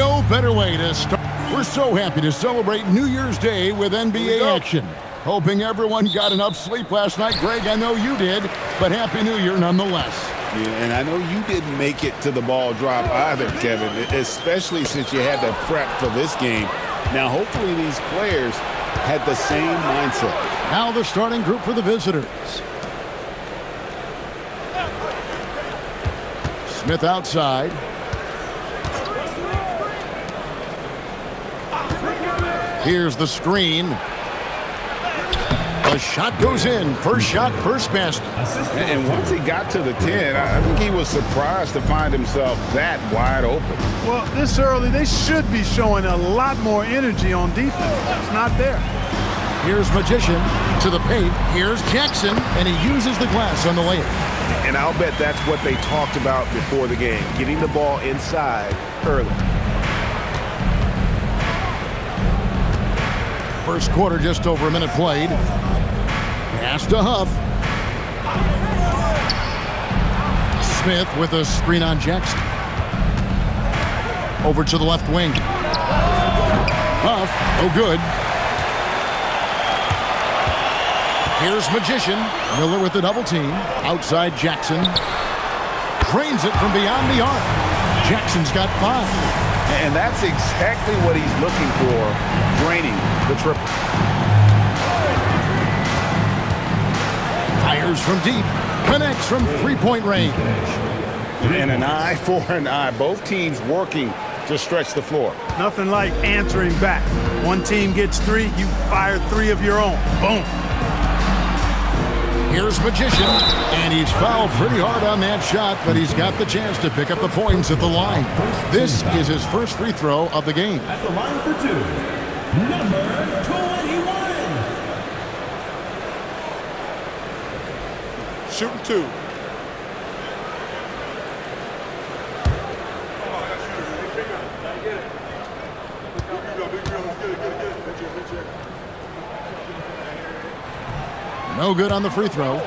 No better way to start. We're so happy to celebrate New Year's Day with NBA action. Hoping everyone got enough sleep last night. Greg, I know you did, but Happy New Year nonetheless. Yeah, and I know you didn't make it to the ball drop either, Kevin, especially since you had to prep for this game. Now, hopefully these players had the same mindset. Now the starting group for the visitors. Smith outside. Here's the screen. The shot goes in. First shot, first basket. And once he got to the 10, I think he was surprised to find himself that wide open. Well, this early, they should be showing a lot more energy on defense. It's not there. Here's Magician to the paint. Here's Jackson, and he uses the glass on the layup. And I'll bet that's what they talked about before the game, getting the ball inside early. First quarter, just over a minute played. Pass to Huff. Smith with a screen on Jackson. Over to the left wing. Huff, no good. Here's Magician. Miller with the double team. Outside Jackson. Drains it from beyond the arc. Jackson's got 5. And that's exactly what he's looking for, draining the triple. Fires from deep. Connects from three-point range. And an eye for an eye. Both teams working to stretch the floor. Nothing like answering back. One team gets 3, you fire 3 of your own. Boom. Here's Magician, and he's fouled pretty hard on that shot, but he's got the chance to pick up the points at the line. This is his first free throw of the game. At the line for 2, number 21. Shooting 2. No good on the free throw.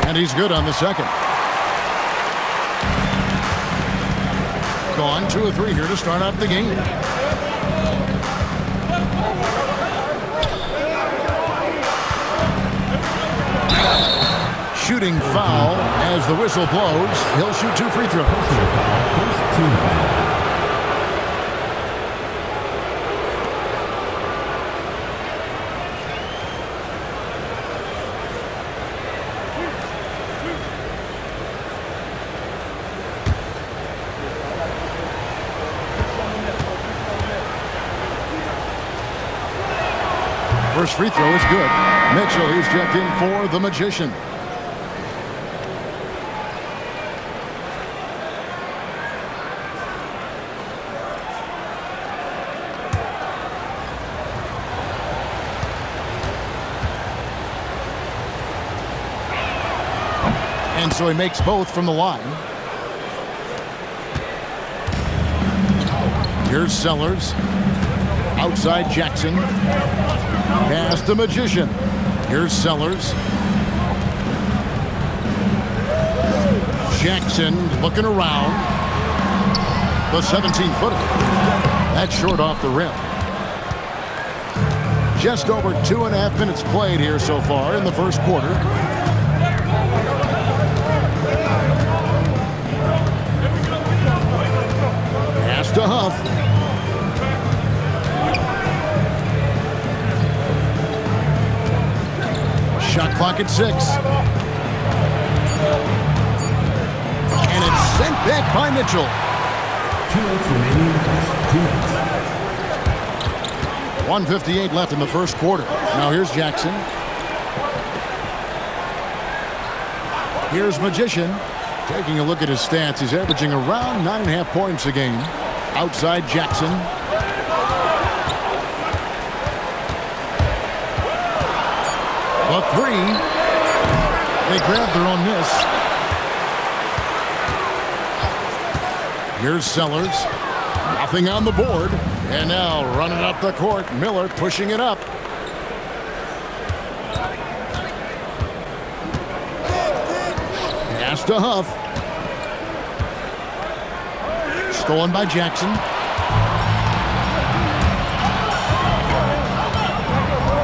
And he's good on the second. Gone 2 of 3 here to start out the game. Shooting foul as the whistle blows. He'll shoot 2 free throws. First free throw is good. Mitchell, he's checked in for the Magician. And so he makes both from the line. Here's Sellers. Outside Jackson. Pass the Magician. Here's Sellers. Jackson looking around. The 17-footer. That's short off the rim. Just over 2.5 minutes played here so far in the first quarter. Pass to Huff. Shot clock at 6. And it's sent back by Mitchell. 2 minutes remaining. 2 minutes. 1:58 left in the first quarter. Now here's Jackson. Here's Magician. Taking a look at his stats, he's averaging around 9.5 points a game. Outside Jackson. The 3. They grabbed their own miss. Here's Sellers. Nothing on the board. And now running up the court, Miller pushing it up. Pass to Huff. Stolen by Jackson.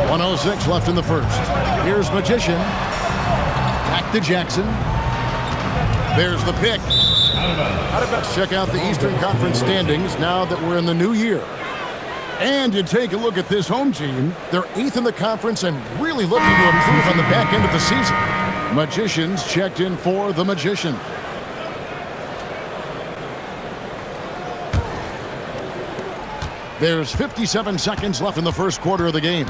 .106 left in the first. Here's Magician. Back to Jackson. There's the pick. Let's check out the Eastern Conference standings now that we're in the new year. And you take a look at this home team. They're 8th in the conference and really looking to improve on the back end of the season. Magicians checked in for the Magician. There's 57 seconds left in the first quarter of the game.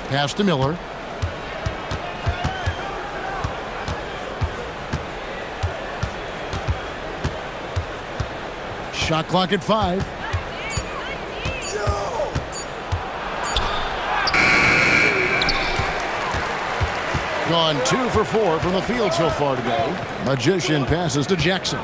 Pass to Miller. Shot clock at 5. Gone 2 for 4 from the field so far today. Magician passes to Jackson.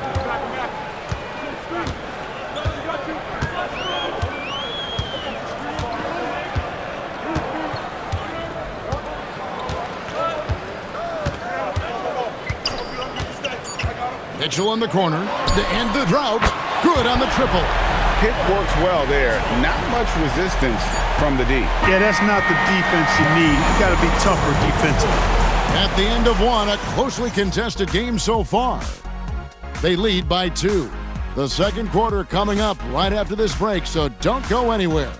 Mitchell in the corner to end the drought. Good on the triple. Pick works well there. Not much resistance from the D. Yeah, that's not the defense you need. You got to be tougher defensively. At the end of one, a closely contested game so far. They lead by 2. The second quarter coming up right after this break, so don't go anywhere.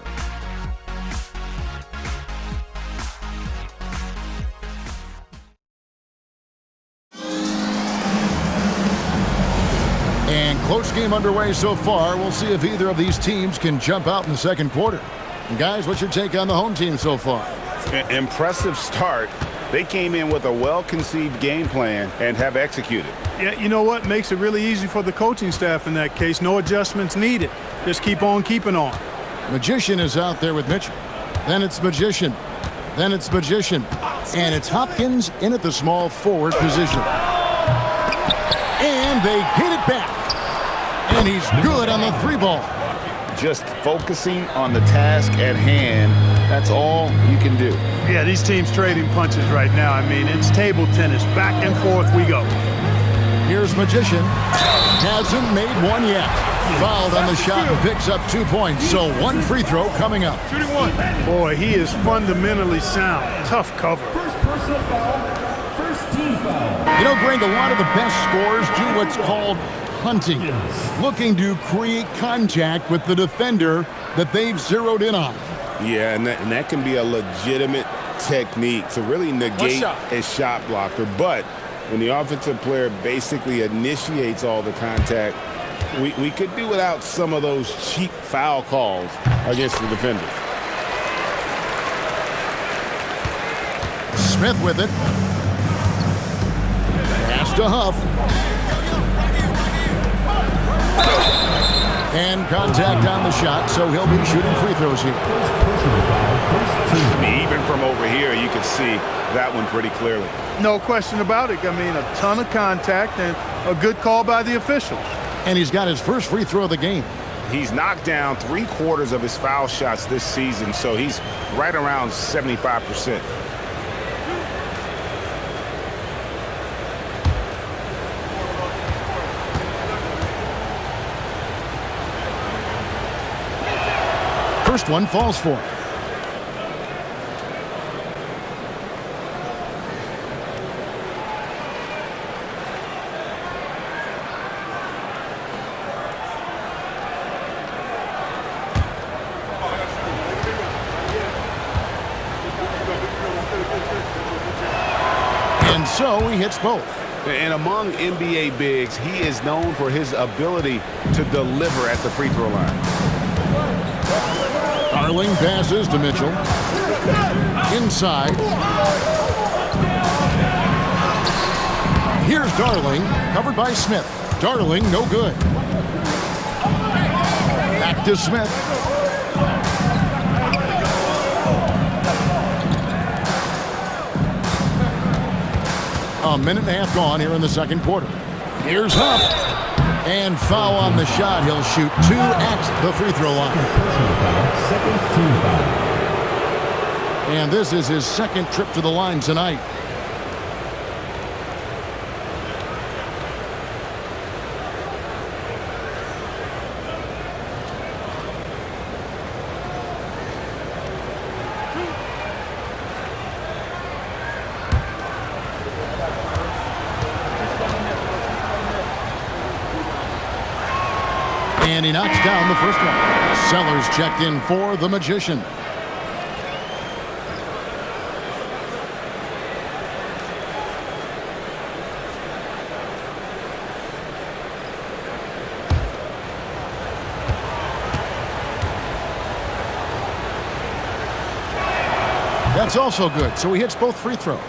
And close game underway so far. We'll see if either of these teams can jump out in the second quarter. And guys, what's your take on the home team so far? Impressive start. They came in with a well-conceived game plan and have executed. Yeah, you know what? Makes it really easy for the coaching staff in that case. No adjustments needed. Just keep on keeping on. Magician is out there with Mitchell. Then it's Magician. Then it's Magician. And it's Hopkins in at the small forward position. And they get it back. And he's good on the 3-ball. Just focusing on the task at hand, that's all you can do. Yeah, these teams trading punches right now. I mean, it's table tennis. Back and forth we go. Here's Magician. Hasn't made one yet. Fouled on the shot and picks up 2 points. So 1 free throw coming up. Shooting 1. Boy, he is fundamentally sound. Tough cover. First personal foul. First team foul. You know, Greg, a lot of the best scorers do what's called hunting. Looking to create contact with the defender that they've zeroed in on. Yeah, and that can be a legitimate technique to really negate a shot blocker. But when the offensive player basically initiates all the contact, we could do without some of those cheap foul calls against the defenders. Smith with it. Pass to Huff. And contact on the shot, so he'll be shooting free throws here. I mean, even from over here, you can see that one pretty clearly. No question about it. I mean, a ton of contact and a good call by the officials. And he's got his first free throw of the game. He's knocked down 3/4 of his foul shots this season, so he's right around 75%. First one falls for him. And so he hits both. And among NBA bigs, he is known for his ability to deliver at the free throw line. Darling passes to Mitchell. Inside. Here's Darling, covered by Smith. Darling, no good. Back to Smith. A minute and a half gone here in the second quarter. Here's Huff. And foul on the shot. He'll shoot 2 at the free throw line. Second team foul. And this is his second trip to the line tonight. And he knocks down the first one. Sellers checked in for the Magician. That's also good, so he hits both free throws.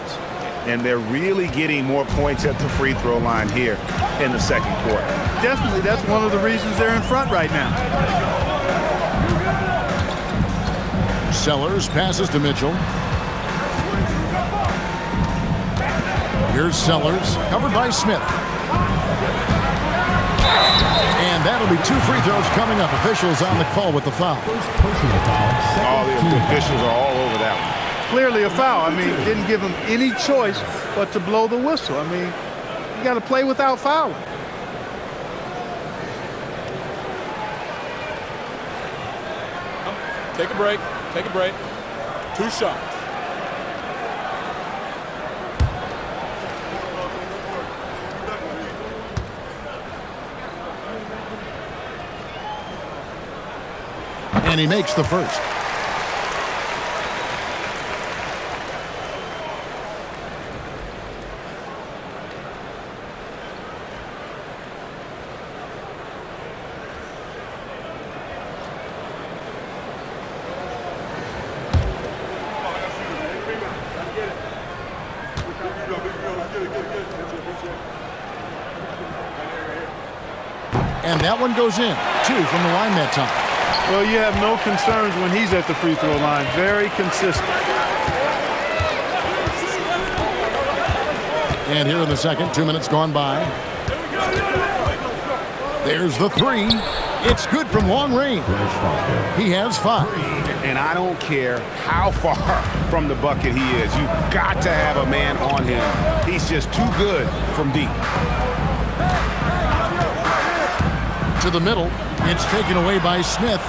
And they're really getting more points at the free throw line here in the second quarter. Definitely, that's one of the reasons they're in front right now. Sellers passes to Mitchell. Here's Sellers, covered by Smith. And that'll be 2 free throws coming up. Officials on the call with the foul. First personal foul. All the Second team officials are all over that one. Clearly a foul. I mean, didn't give him any choice but to blow the whistle. I mean, you got to play without fouling. Take a break. Take a break. 2 shots. And he makes the first. And that one goes in. 2 from the line that time. Well, you have no concerns when he's at the free throw line. Very consistent. And here in the second, 2 minutes gone by. There's the 3. It's good from long range. He has 5. And I don't care how far from the bucket he is. You've got to have a man on him. He's just too good from deep. To the middle. It's taken away by Smith.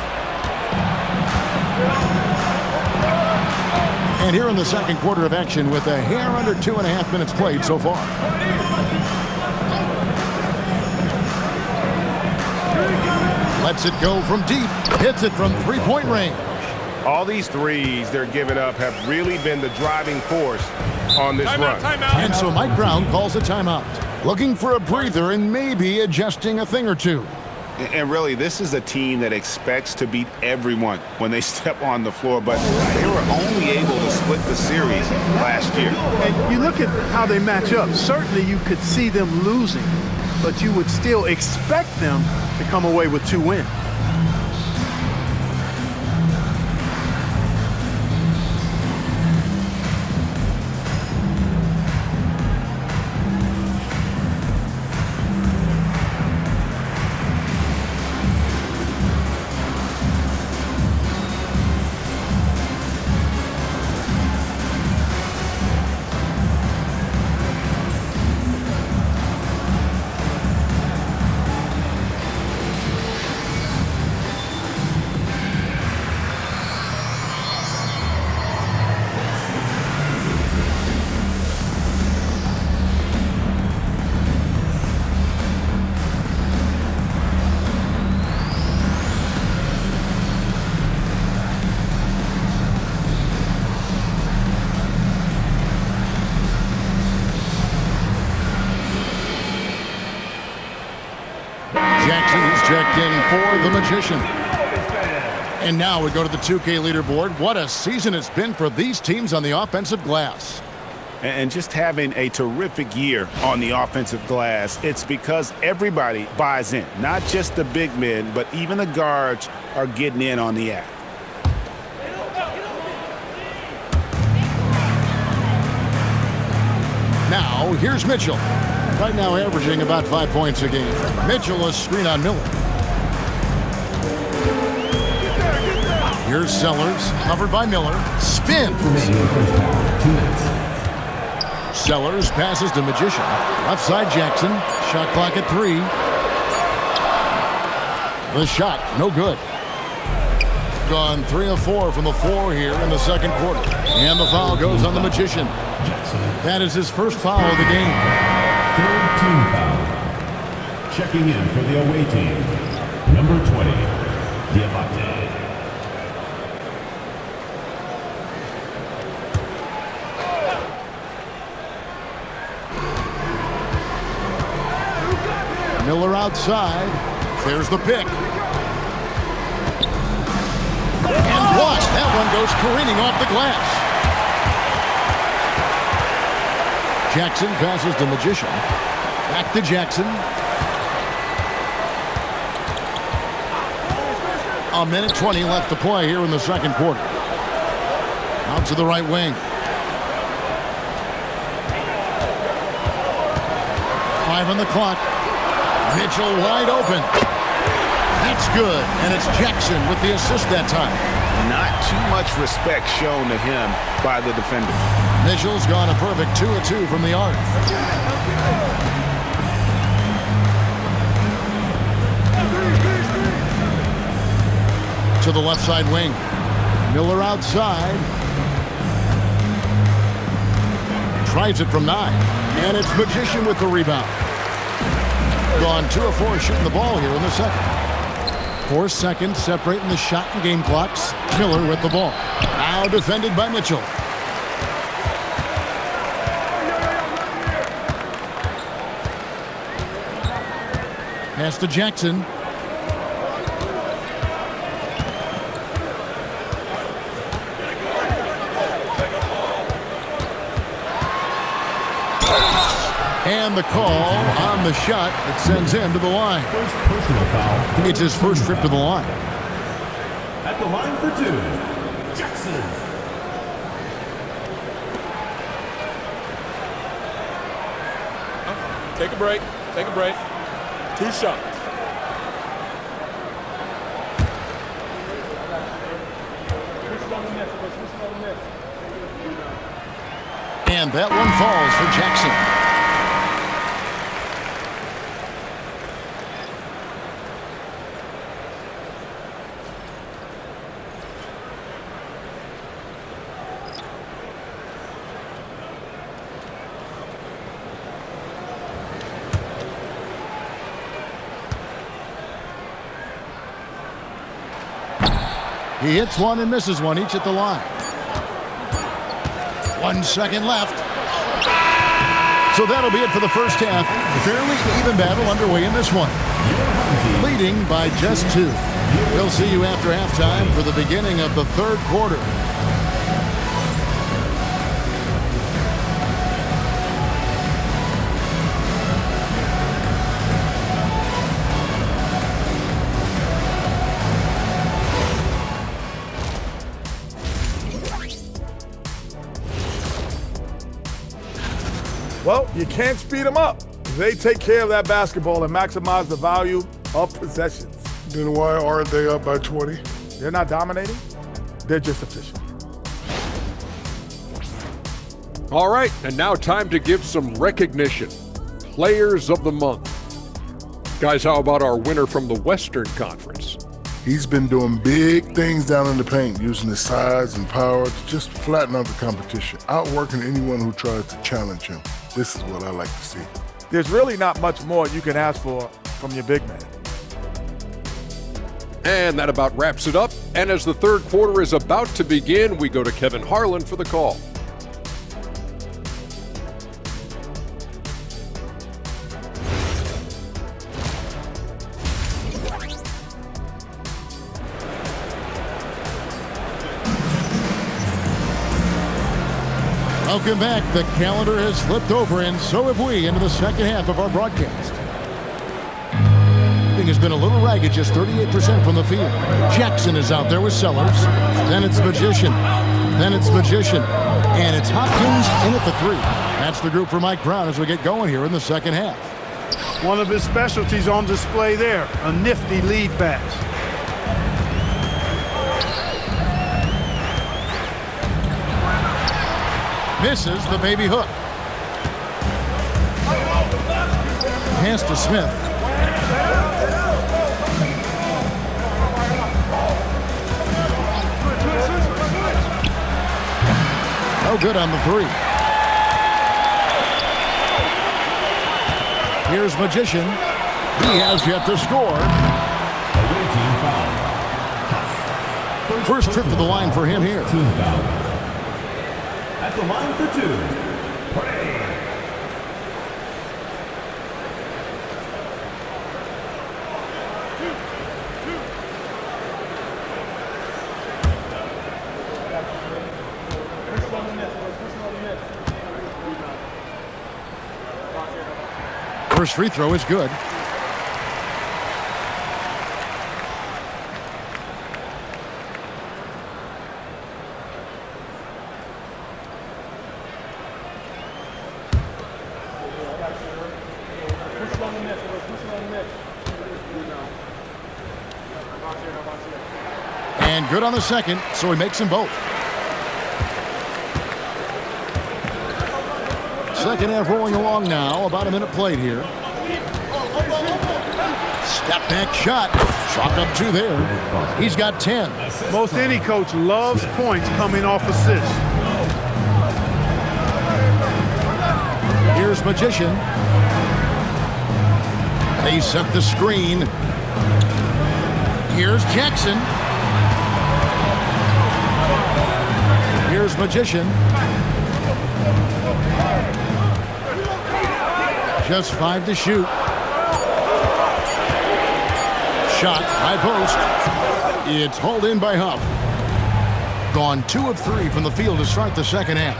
And here in the second quarter of action with a hair under 2.5 minutes played so far. Lets it go from deep. Hits it from 3-point range. All these threes they're giving up have really been the driving force on this run. And so Mike Brown calls a timeout. Looking for a breather and maybe adjusting a thing or two. And really, this is a team that expects to beat everyone when they step on the floor, but they were only able to split the series last year. And you look at how they match up. Certainly you could see them losing, but you would still expect them to come away with 2 wins. Jackson's checked in for the Magician. And now we go to the 2K leaderboard. What a season it's been for these teams on the offensive glass. And just having a terrific year on the offensive glass, it's because everybody buys in. Not just the big men, but even the guards are getting in on the act. Now go. Here's Mitchell. Right now averaging about 5 points a game. Mitchell, a screen on Miller. Here's Sellers, covered by Miller. Spins. Remaining first half, 2 minutes. Sellers passes to Magician. Left side Jackson. Shot clock at 3. The shot, no good. Gone 3 of 4 from the floor here in the second quarter. And the foul goes on the Magician. That is his first foul of the game. Third team foul. Checking in for the away team. Number 20, Diamante. Miller outside. There's the pick. And what? That one goes careening off the glass. Jackson passes to Magician. Back to Jackson. A minute 20 left to play here in the second quarter. Out to the right wing. 5 on the clock. Mitchell wide open. That's good. And it's Jackson with the assist that time. Not too much respect shown to him by the defender. Mitchell's gone a perfect 2 of 2 from the arc. To the left side wing. Miller outside. Tries it from 9. And it's Magician with the rebound. Gone 2 of 4 shooting the ball here in the second. 4 seconds separating the shot and game clocks. Miller with the ball. Now defended by Mitchell. Pass to Jackson. And the call on the shot that sends him to the line. First personal foul. It's his first trip to the line. At the line for 2, Jackson. Take a break. Take a break. 2 shots. And that one falls for Jackson. He hits one and misses one, each at the line. 1 second left. So that'll be it for the first half. Fairly even battle underway in this one. Leading by just 2. We'll see you after halftime for the beginning of the third quarter. Well, you can't speed them up. They take care of that basketball and maximize the value of possessions. Then why aren't they up by 20? They're not dominating. They're just efficient. All right, and now time to give some recognition. Players of the Month. Guys, how about our winner from the Western Conference? He's been doing big things down in the paint, using his size and power to just flatten out the competition, outworking anyone who tries to challenge him. This is what I like to see. There's really not much more you can ask for from your big man. And that about wraps it up. And as the third quarter is about to begin, we go to Kevin Harlan for the call. Welcome back. The calendar has flipped over, and so have we, into the second half of our broadcast. Has been a little ragged, just 38% from the field. Jackson is out there with Sellers. Then it's Magician. Then it's Magician. And it's Hopkins in at the 3. That's the group for Mike Brown as we get going here in the second half. One of his specialties on display there, a nifty lead pass. Misses the baby hook. Pass to Smith. No good on the three. Here's Magician. He has yet to score. First trip to the line for him here. At the line for two, Pray. First free throw is good. And good on the second, so he makes them both. Second half rolling along now, about a minute played here. Step back shot, chalk up two there. He's got 10. Most any coach loves points coming off assists. Here's Magician. They set the screen. Here's Jackson. Here's Magician. Just 5 to shoot. Shot, high post. It's hauled in by Huff. Gone 2 of 3 from the field to start the second half.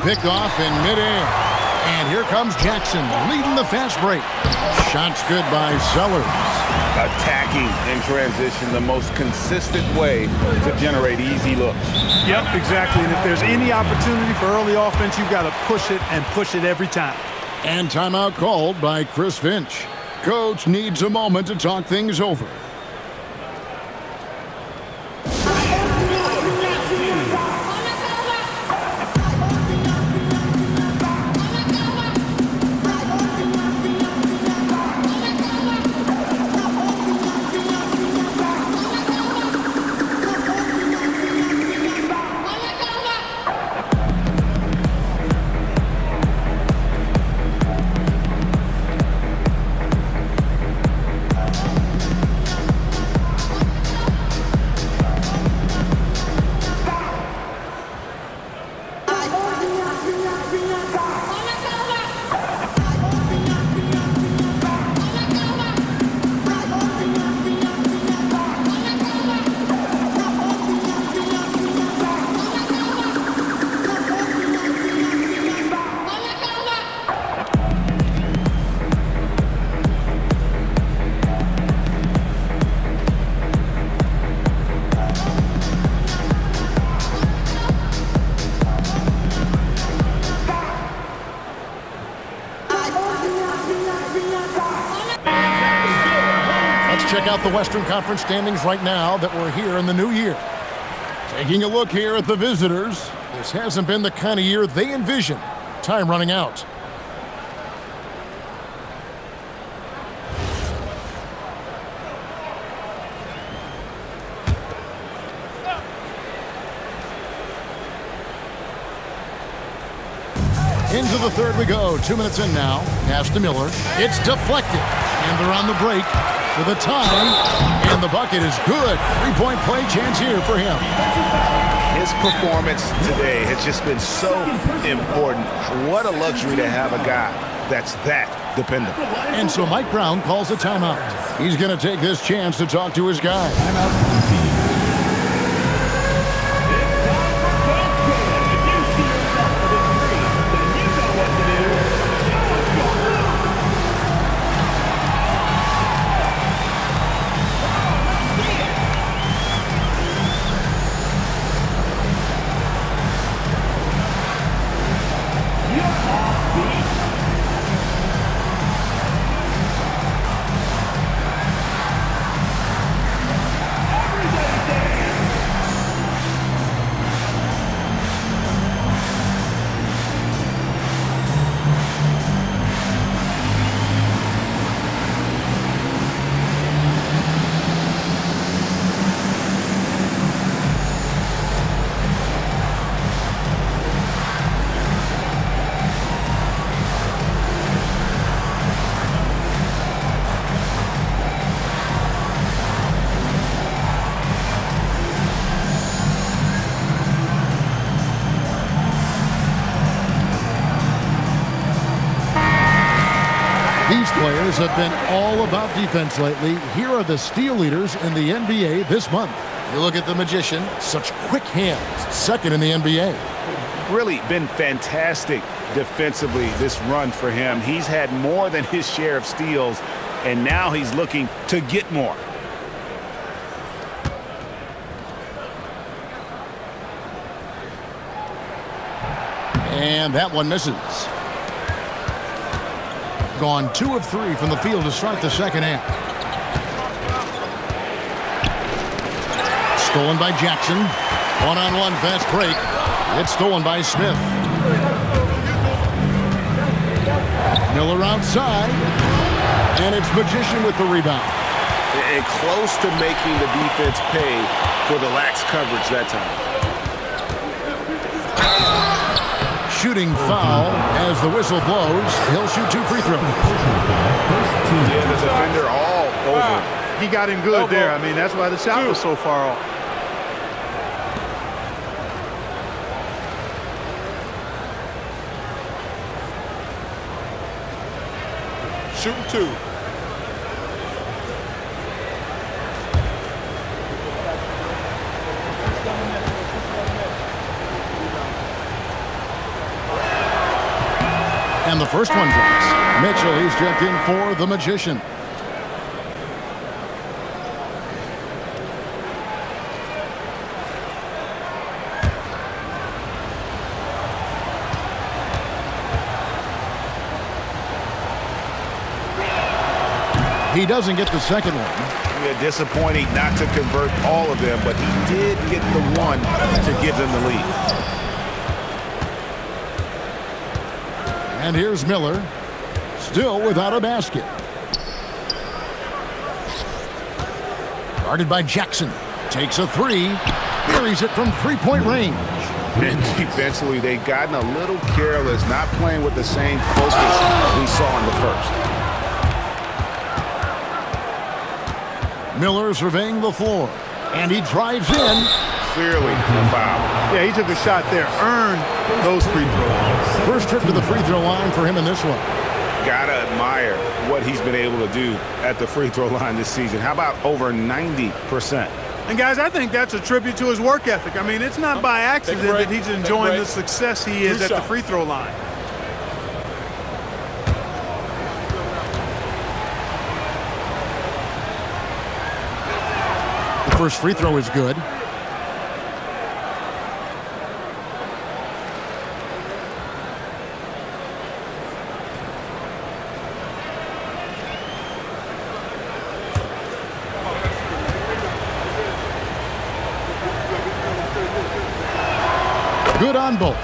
Picked off in midair. And here comes Jackson leading the fast break. Shot's good by Sellers. Attacking in transition, the most consistent way to generate easy looks. Yep, exactly. And if there's any opportunity for early offense, you've got to push it and push it every time. And timeout called by Chris Finch. Coach needs a moment to talk things over. Check out the Western Conference standings right now that we're here in the new year. Taking a look here at the visitors. This hasn't been the kind of year they envisioned. Time running out. Into the third we go. 2 minutes in now. Pass to Miller. It's deflected. And they're on the break for the time. And the bucket is good. 3-point play chance here for him. His performance today has just been so important. What a luxury to have a guy that's that dependable. And so Mike Brown calls a timeout. He's going to take this chance to talk to his guys. Warriors have been all about defense lately. Here are the steal leaders in the NBA this month. You look at the Magician, such quick hands, second in the NBA. Really been fantastic defensively this run for him. He's had more than his share of steals, and now he's looking to get more. And that one misses. Gone 2 of 3 from the field to start the second half. Stolen by Jackson. One-on-one fast break. It's stolen by Smith. Miller outside. And it's Magician with the rebound. And close to making the defense pay for the lax coverage that time. Shooting foul as the whistle blows. He'll shoot 2 free throws. Yeah, the defender all over. He got him good there. I mean, that's why the shot was so far off. Shooting 2. And the first one drops. Mitchell, he's checked in for the Magician. He doesn't get the second one. Yeah, disappointing not to convert all of them, but he did get the one to give them the lead. And here's Miller, still without a basket. Guarded by Jackson. Takes a 3. Buries it from 3-point range. And defensively, they've gotten a little careless, not playing with the same focus we saw in the first. Miller surveying the floor. And he drives in. Clearly a foul. Yeah, he took a shot there. Earned those free throws. First trip to the free throw line for him in this one. Gotta admire what he's been able to do at the free throw line this season. How about over 90%? And guys, I think that's a tribute to his work ethic. I mean, it's not by accident that he's enjoying the success he is at the free throw line. The first free throw is good. Good on both.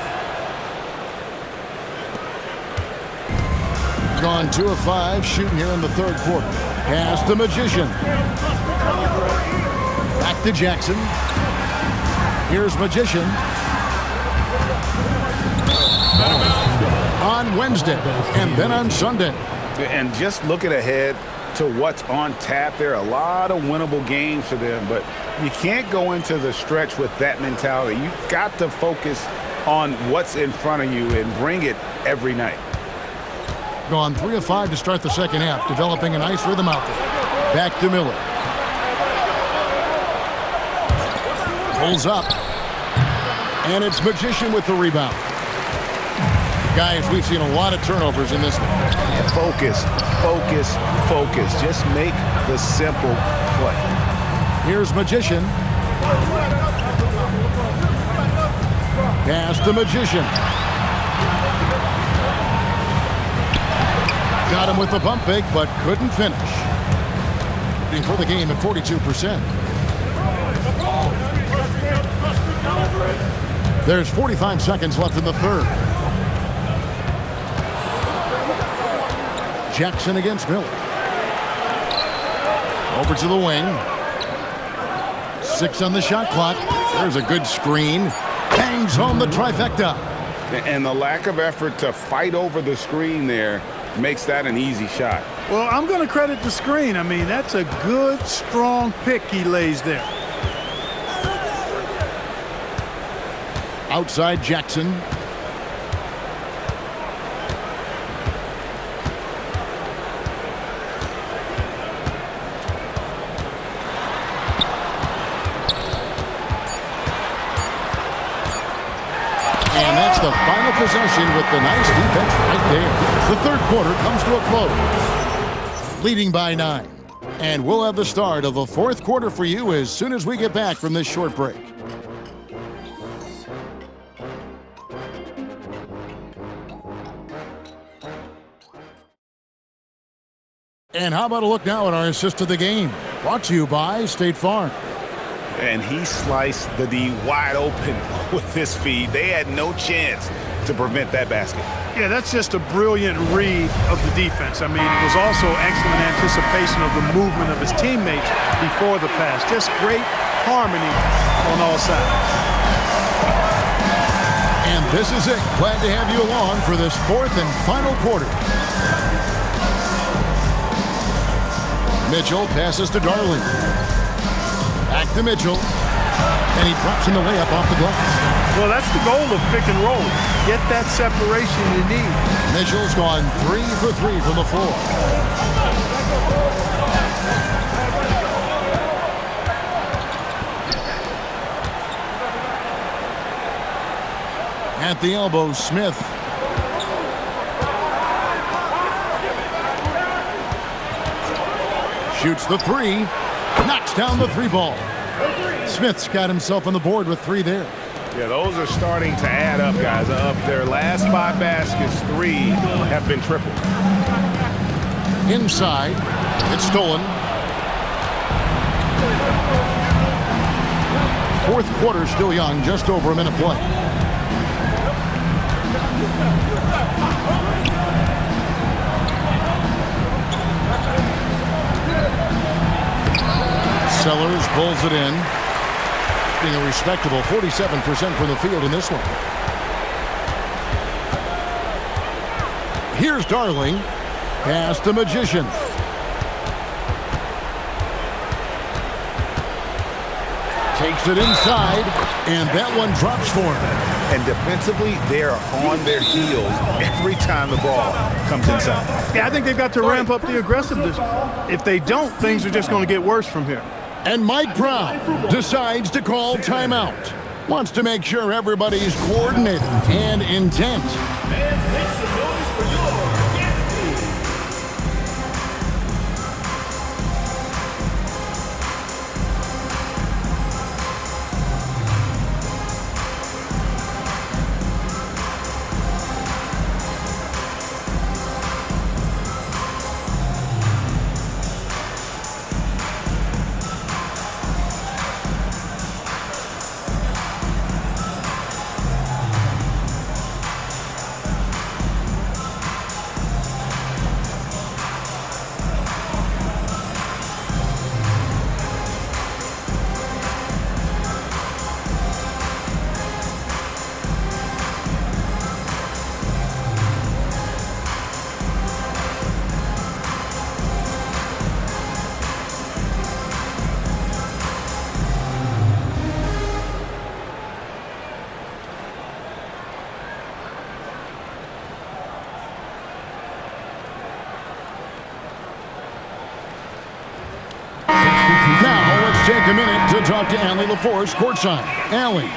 Gone 2 of 5 shooting here in the third quarter. Pass the Magician. Back to Jackson. Here's Magician. On Wednesday and then on Sunday. And just looking ahead to what's on tap, there are a lot of winnable games for them, but you can't go into the stretch with that mentality. You've got to focus on what's in front of you and bring it every night. Gone 3 of 5 to start the second half, developing a nice rhythm out there. Back to Miller. Pulls up. And it's Magician with the rebound. Guys, we've seen a lot of turnovers in this one. Focus, focus, focus. Just make the simple play. Here's Magician. Pass the Magician. Got him with the pump fake, but couldn't finish. For the game at 42%. There's 45 seconds left in the third. Jackson against Miller. Over to the wing. 6 on the shot clock. There's a good screen. Bangs home the trifecta. And the lack of effort to fight over the screen there makes that an easy shot. Well, I'm going to credit the screen. I mean, that's a good, strong pick he lays there. Outside Jackson. gets the final possession with the nice defense right there. The third quarter comes to a close, leading by 9. And we'll have the start of the fourth quarter for you as soon as we get back from this short break. And how about a look now at our assist of the game? Brought to you by State Farm. And he sliced the D wide open with his feed. They had no chance to prevent that basket. Yeah, that's just a brilliant read of the defense. I mean, it was also excellent anticipation of the movement of his teammates before the pass. Just great harmony on all sides. And this is it. Glad to have you along for this fourth and final quarter. Mitchell passes to Darling. Back to Mitchell. And he drops in the layup off the glass. Well, that's the goal of pick and roll. Get that separation you need. Mitchell's gone 3 for 3 from the floor. At the elbow, Smith. Shoots the 3. Knocks down the 3 ball. Smith's got himself on the board with 3 there. Yeah, those are starting to add up, guys. Up their last 5 baskets, 3 have been triple. Inside. It's stolen. Fourth quarter still young, just over a minute play. Sellers pulls it in. Being a respectable 47% from the field in this one. Here's Darling. Pass to Magician. Takes it inside, and that one drops for him. And defensively, they're on their heels every time the ball comes inside. Yeah, I think they've got to ramp up the aggressiveness. If they don't, things are just going to get worse from here. And Mike Brown decides to call timeout. Wants to make sure everybody's coordinated and intent. Take a minute to talk to Allie LaForce courtside. Allie.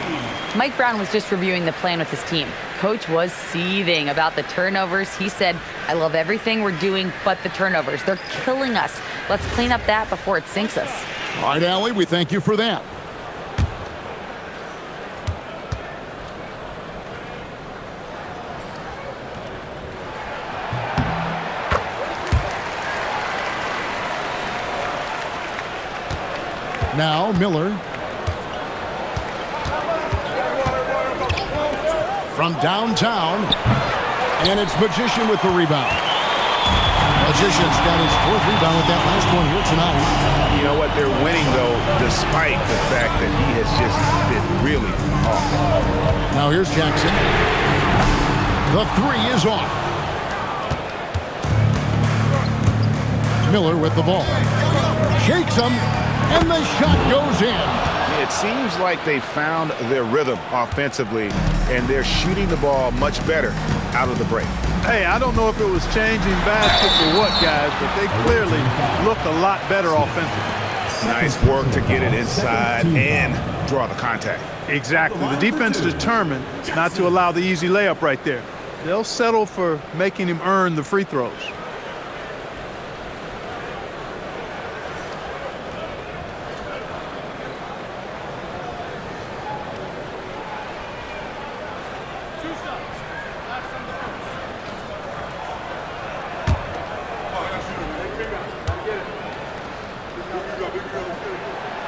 Mike Brown was just reviewing the plan with his team. Coach was seething about the turnovers. He said, I love everything we're doing but the turnovers. They're killing us. Let's clean up that before it sinks us. All right, Allie, we thank you for that. Now Miller. From downtown. And it's Magician with the rebound. Magician's got his 4th rebound with that last one here tonight. You know what? They're winning, though, despite the fact that he has just been really off. Now here's Jackson. The 3 is off. Miller with the ball. Shakes him. And the shot goes in. It seems like they found their rhythm offensively, and they're shooting the ball much better out of the break. Hey, I don't know if it was changing baskets or what, guys, but they clearly look a lot better offensively. Nice work to get it inside and draw the contact. Exactly. The defense is determined not to allow the easy layup right there. They'll settle for making him earn the free throws.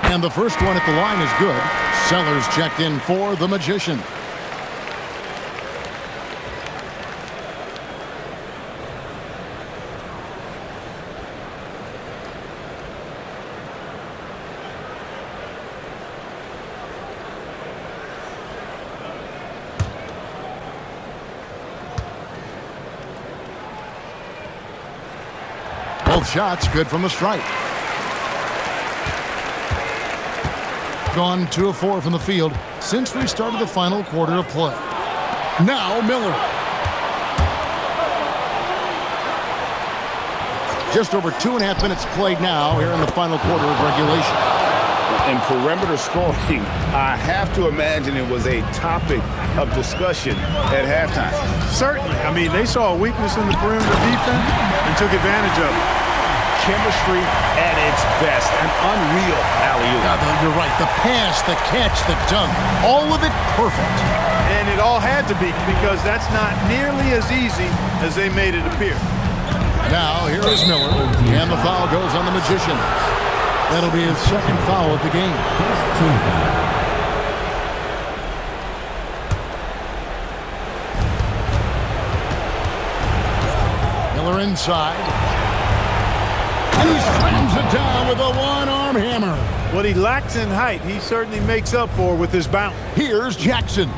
And the first one at the line is good. Sellers checked in for the Magician. Both shots good from the stripe. Gone 2 of 4 from the field since we started the final quarter of play. Now Miller. Just over 2.5 minutes played now here in the final quarter of regulation. In perimeter scoring, I have to imagine it was a topic of discussion at halftime. Certainly. I mean, they saw a weakness in the perimeter defense and took advantage of it. Chemistry at its best. An unreal alley-oop. Yeah, you're right. The pass, the catch, the dunk, all of it perfect. And it all had to be, because that's not nearly as easy as they made it appear. Now here is Miller, and the foul goes on the Magician. That'll be his second foul of the game. Miller inside. And he slams it down with a one-arm hammer. What he lacks in height, he certainly makes up for with his bounce. Here's Jackson.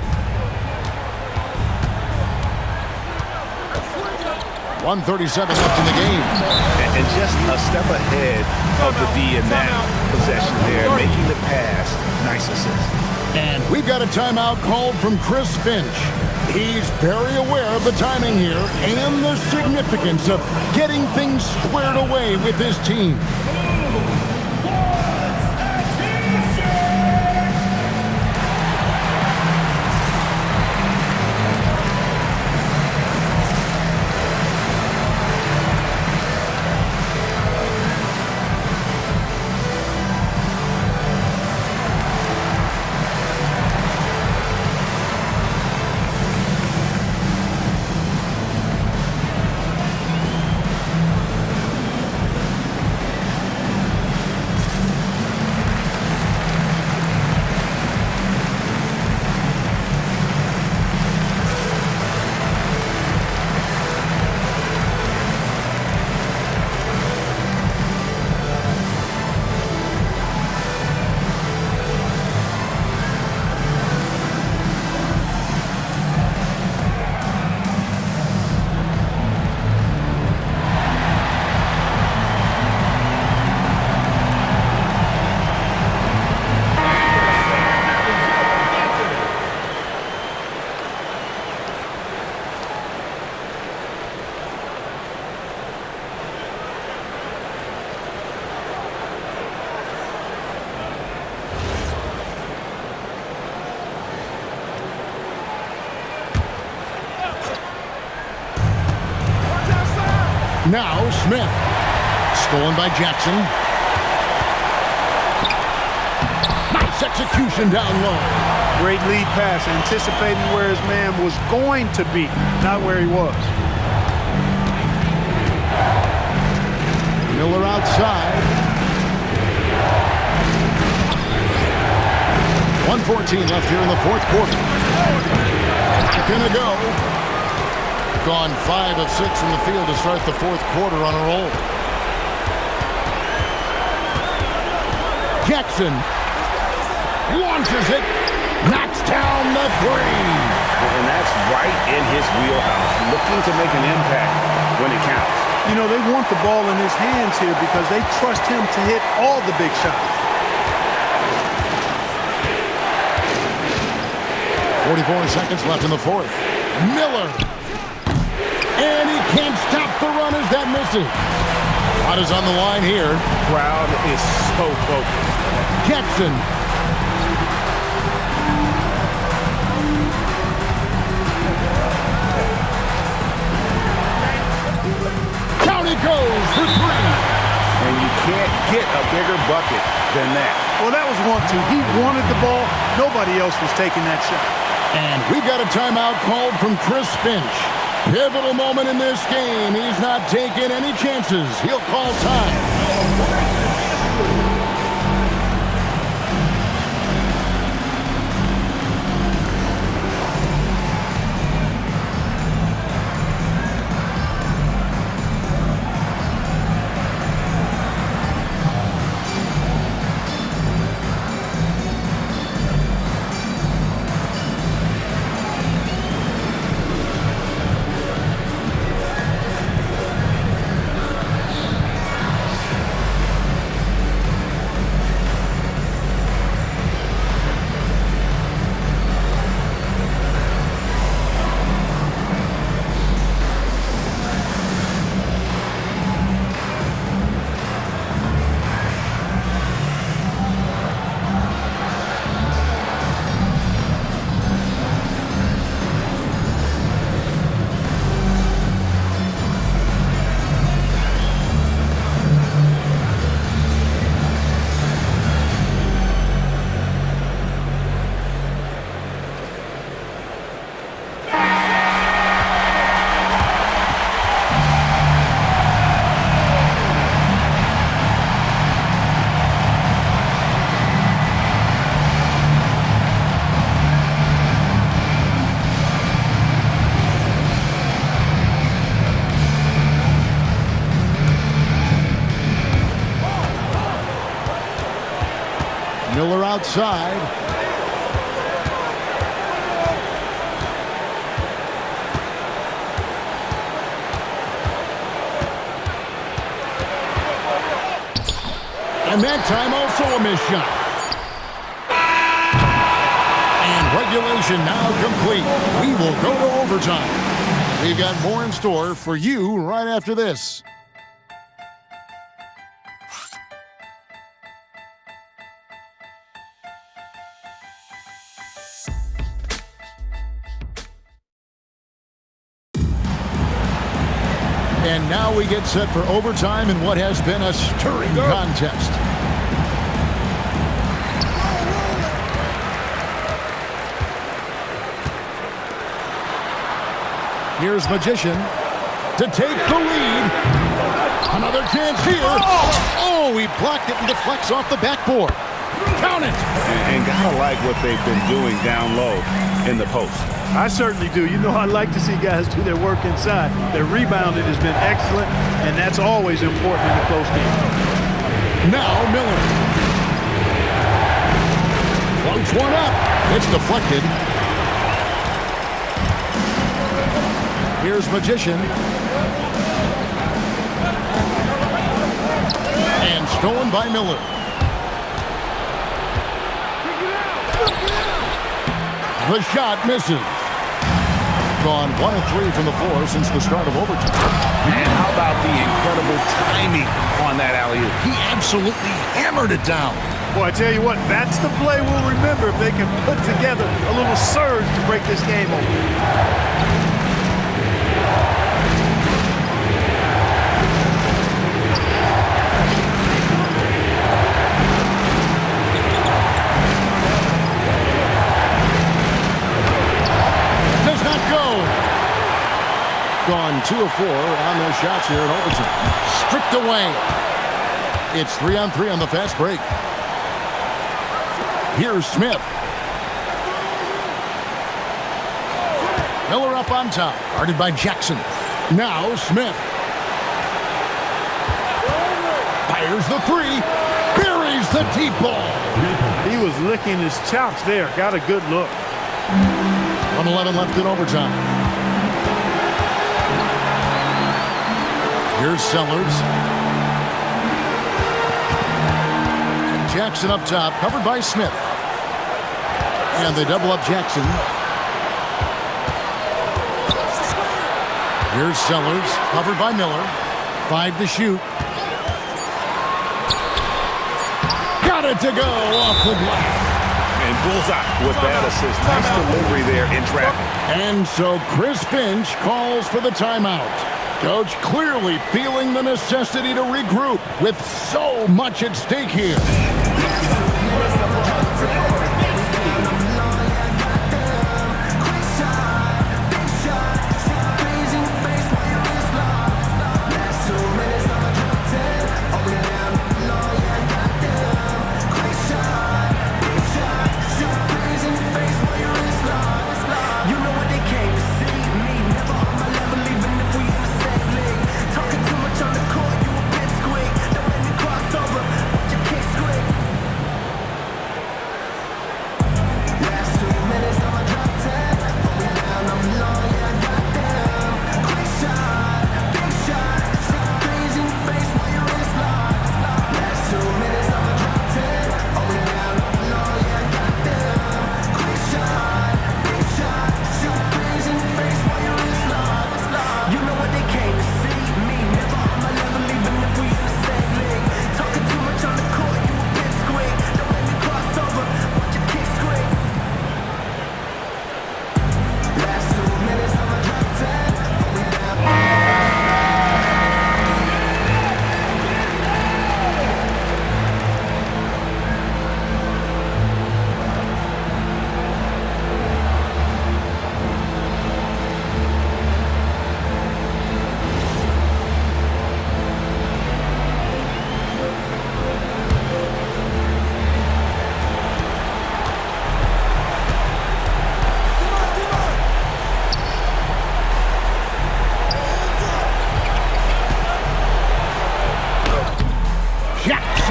1:37 left in the game. And just a step ahead of the D in that possession there, making the pass. Nice assist. And we've got a timeout called from Chris Finch. He's very aware of the timing here and the significance of getting things squared away with his team. Now Smith. Stolen by Jackson. Nice execution down low. Great lead pass, anticipating where his man was going to be, not where he was. Miller outside. 1:14 left here in the fourth quarter. Gonna go. Gone 5 of 6 from the field to start the fourth quarter on a roll. Jackson launches it, knocks down the three. And that's right in his wheelhouse, looking to make an impact when it counts. You know, they want the ball in his hands here because they trust him to hit all the big shots. 44 seconds left in the fourth. Miller. And he can't stop the run as that misses. Shot is on the line here. Crowd is so focused. Jackson. Down it goes for three. And you can't get a bigger bucket than that. Well, that was 1-2. He wanted the ball. Nobody else was taking that shot. And we've got a timeout called from Chris Finch. Pivotal moment in this game. He's not taking any chances. He'll call time. Miller outside. And that time also a missed shot. And regulation now complete. We will go to overtime. We've got more in store for you right after this. And now we get set for overtime in what has been a stirring contest. Here's Magician to take the lead. Another chance here. Oh, he blocked it and deflects off the backboard. Count it. And gotta like what they've been doing down low in the post. I certainly do. You know, I like to see guys do their work inside. Their rebounding has been excellent, and that's always important in a close game. Now Miller. Floats one up. It's deflected. Here's Magician. And stolen by Miller. The shot misses. Gone 1 of 3 from the floor since the start of overtime. And how about the incredible timing on that alley-oop? He absolutely hammered it down. Boy, I tell you what, that's the play we'll remember if they can put together a little surge to break this game open. Gone 2 of 4 on their shots here in overtime. Stripped away. It's 3-on-3 on the fast break. Here's Smith. Miller up on top, guarded by Jackson. Now Smith. Fires the three. Buries the deep ball. He was licking his chops there. Got a good look. 1:11 left in overtime. Here's Sellers. Jackson up top, covered by Smith. And they double up Jackson. Here's Sellers, covered by Miller. 5 to shoot. got it to go off the glass. And bullseye with that assist. Nice delivery there in traffic. And so Chris Finch calls for the timeout. Coach clearly feeling the necessity to regroup with so much at stake here.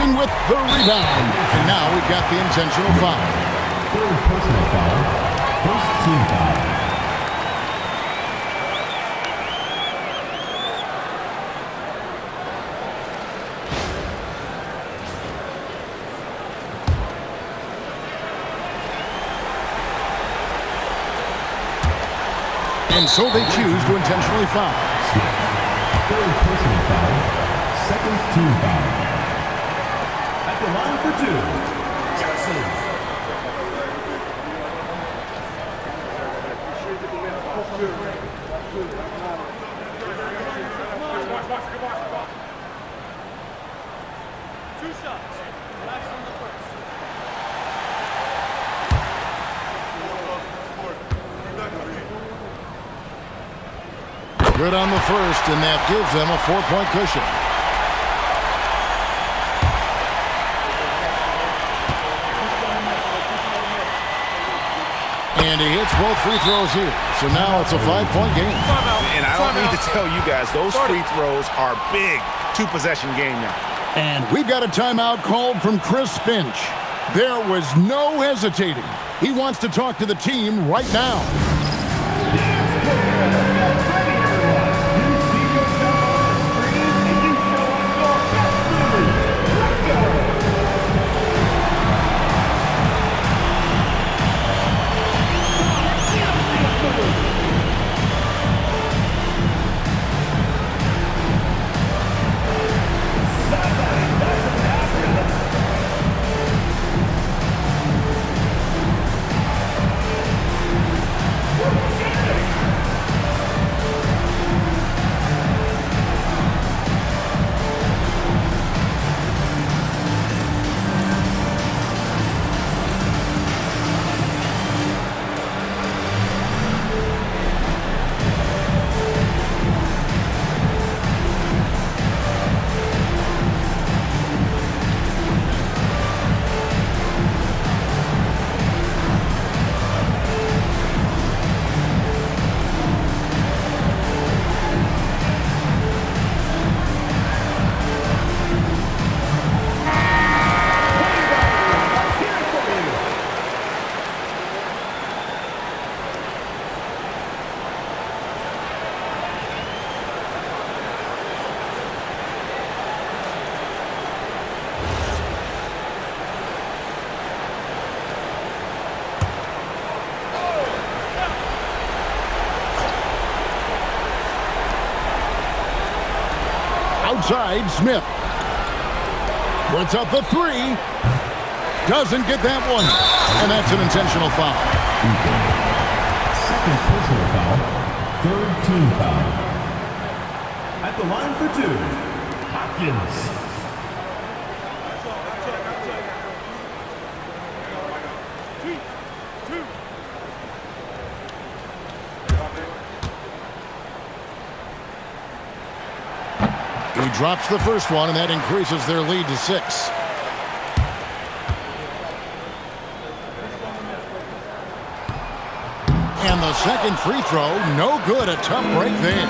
With the rebound. And now we've got the intentional foul. Third personal foul. First team foul. And so they choose to intentionally foul. Third personal foul. Second team foul. At the line for two, Jackson. Two shots. Last on the first. Good on the first, and that gives them a 4-point cushion. And he hits both free throws here. So now it's a 5-point game. And I don't need to tell you guys, those free throws are big. Two-possession game now. And we've got a timeout called from Chris Finch. There was no hesitating. He wants to talk to the team right now. Outside, Smith. Puts up the three. Doesn't get that one. And that's an intentional foul. Second personal foul. Third team foul. At the line for 2, Hopkins. He drops the first one, and that increases their lead to 6. And the second free throw, no good. A tough break there.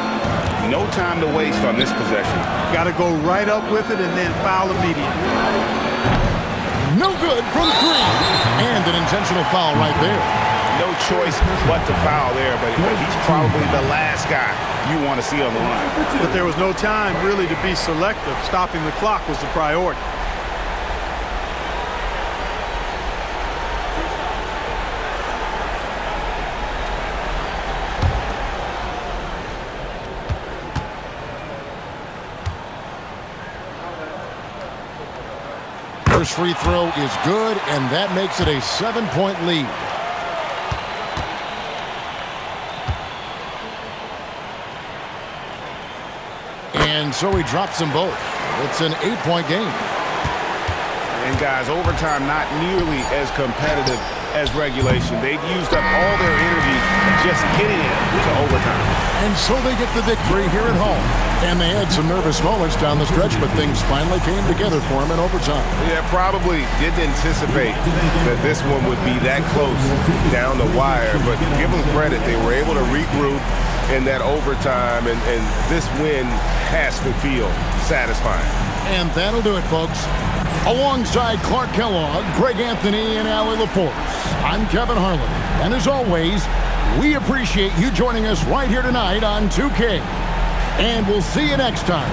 No time to waste on this possession. Got to go right up with it and then foul immediately. No good from 3. And an intentional foul right there. No choice but to foul there, but he's probably the last guy you want to see on the line. But there was no time really to be selective. Stopping the clock was the priority. First free throw is good, and that makes it a 7-point lead. And so he drops them both. It's an 8-point game. And guys, overtime not nearly as competitive as regulation. They've used up all their energy just getting it to overtime. And so they get the victory here at home. And they had some nervous moments down the stretch, but things finally came together for them in overtime. Yeah, probably didn't anticipate that this one would be that close down the wire, but give them credit. They were able to regroup in that overtime, and this win has to feel satisfying. And that'll do it, folks. Alongside Clark Kellogg, Greg Anthony, and Allie LaForce, I'm Kevin Harlan. And as always, we appreciate you joining us right here tonight on 2K. And we'll see you next time